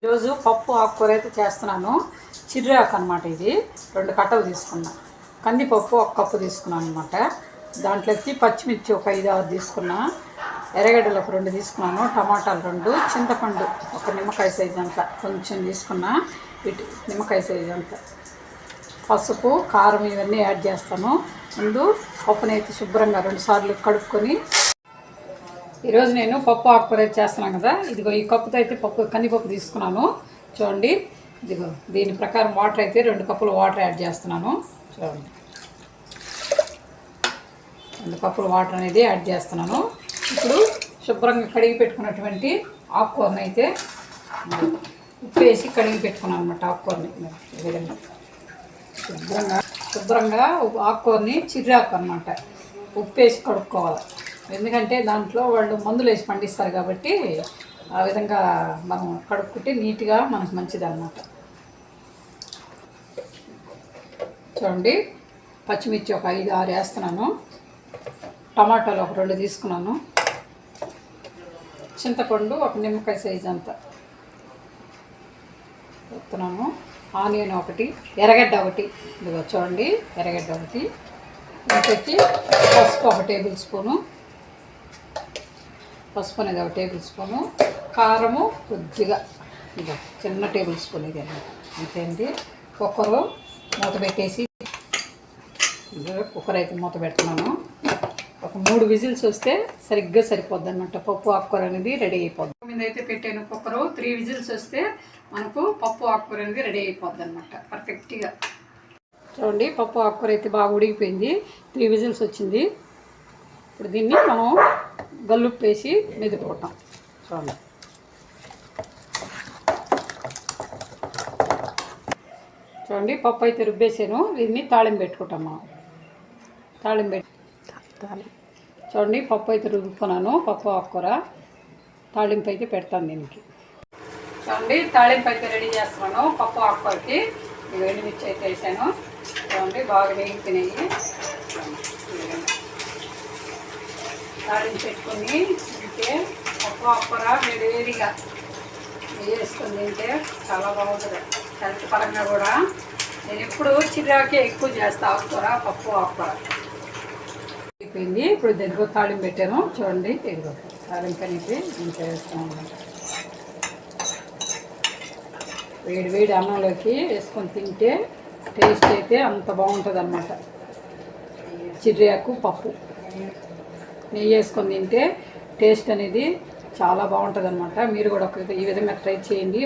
ఈరోజు పప్పు ఆకుకూర అయితే చేస్తున్నాను. చిర్రాకు అనమాట. ఇది 2 కట్టలు తీసుకున్నా. కందిపప్పు 1 కప్పు తీసుకున్నాను అనమాట. దాంట్లోకి పచ్చిమిర్చి ఒక 5-6 తీసుకున్నా. ఎర్రగడ్డలు ఒక 2 తీసుకున్నాను. టమాటాలు 2, చింతపండు ఒక నిమ్మకాయ సైజు అంత కొంచెం తీసుకున్నా. నిమ్మకాయ సైజు అంత పసుపు, కారం ఇవన్నీ యాడ్ చేస్తాను. ముందు పప్పునైతే శుభ్రంగా 2 సార్లు కడుక్కొని, ఈరోజు నేను పప్పు ఆకుకూర చేస్తున్నాను కదా. ఇదిగో ఈ కప్పుతో అయితే కందిపప్పు తీసుకున్నాను. చూడండి, ఇదిగో దీని ప్రకారం వాటర్ అయితే 2 కప్పులు వాటర్ యాడ్ చేస్తున్నాను. చూడండి, 2 కప్పులు వాటర్ అనేది యాడ్ చేస్తున్నాను. ఇప్పుడు శుభ్రంగా కడిగి పెట్టుకున్నటువంటి ఆకుకూరని అయితే ఉప్పు వేసి కడిగి పెట్టుకున్నాను అనమాట. ఆకుకూరని ఈ విధంగా శుభ్రంగా ఆకుకూరని చిర్రాకు అనమాట ఉప్పు వేసి కడుక్కోవాలి. ఎందుకంటే దాంట్లో వాళ్ళు మందులు వేసి పండిస్తారు కాబట్టి ఆ విధంగా మనం కడుక్కుంటే నీట్గా మనకు మంచిది అన్నమాట. చూడండి, పచ్చిమిర్చి ఒక 5-6 వేస్తున్నాను. టమాటాలు ఒక 2 తీసుకున్నాను. చింతపండు ఒక నిమ్మకాయ సైజు అంత వేస్తున్నాను. ఆనియన్ 1, ఎర్రగడ్డ 1, ఇదిగో చూడండి ఎర్రగడ్డ 1, ఇంకొచ్చి పసుపు 1 టేబుల్ స్పూను, పసుపు అనేది 1 టేబుల్ స్పూను, కారము కొద్దిగా ఇదో చిన్న టేబుల్ స్పూన్ ఇది అన్నమాట. అంతే అండి. కుక్కరు మూత పెట్టేసి, కుక్కర్ అయితే మూత పెడుతున్నాను. ఒక 3 విజిల్స్ వస్తే సరిగ్గా సరిపోద్ది అనమాట. పప్పు ఆకుకూర అనేది రెడీ అయిపోద్ది. మీద అయితే పెట్టాను కుక్కరు. 3 విజిల్స్ వస్తే మనకు పప్పు ఆకుకూర అనేది రెడీ అయిపోద్ది అనమాట పర్ఫెక్ట్గా. చూడండి, పప్పు ఆకుకూర అయితే బాగా ఉడికిపోయింది. 3 విజిల్స్ వచ్చింది. ఇప్పుడు దీన్ని మనం గల్లుప్పు వేసి మెదుపుకుంటాం. చూడండి, చూడండి పప్పు అయితే రుబ్బేసాను. దీన్ని తాళింపు పెట్టుకుంటాం మనం. చూడండి, పప్పు అయితే రుబ్బుకున్నాను. పప్పు ఆకుకూర తాళింపు అయితే పెడతాను దీనికి. చూడండి, తాళింపు అయితే రెడీ చేస్తున్నాను పప్పు ఆకుకూరకి. ఎండుమిర్చి అయితే వేసాను. చూడండి, బాగా వేగిపోయినాయి. తాళింపు పెట్టుకొని తింటే పప్పు ఆకుకూర వేడిగా వేసుకొని తింటే చాలా బాగుంటుంది. హెల్త్ పరంగా కూడా నేను ఎప్పుడు చిరాకే ఎక్కువ చేస్తాను. ఆకుకూర పప్పు ఆకుకూర అయిపోయింది. ఇప్పుడు దీనికో తాళింపు పెట్టాను. చూడండి, ఇదిగో తాళింపు అనేది ఇంట్లో వేస్తాను. వేడి అన్నంలోకి వేసుకొని తింటే టేస్ట్ అయితే అంత బాగుంటుంది అన్నమాట. చిర్రాకు పప్పు నెయ్యి వేసుకొని తింటే టేస్ట్ అనేది చాలా బాగుంటుంది అన్నమాట. మీరు కూడా ఈ విధంగా ట్రై చేయండి.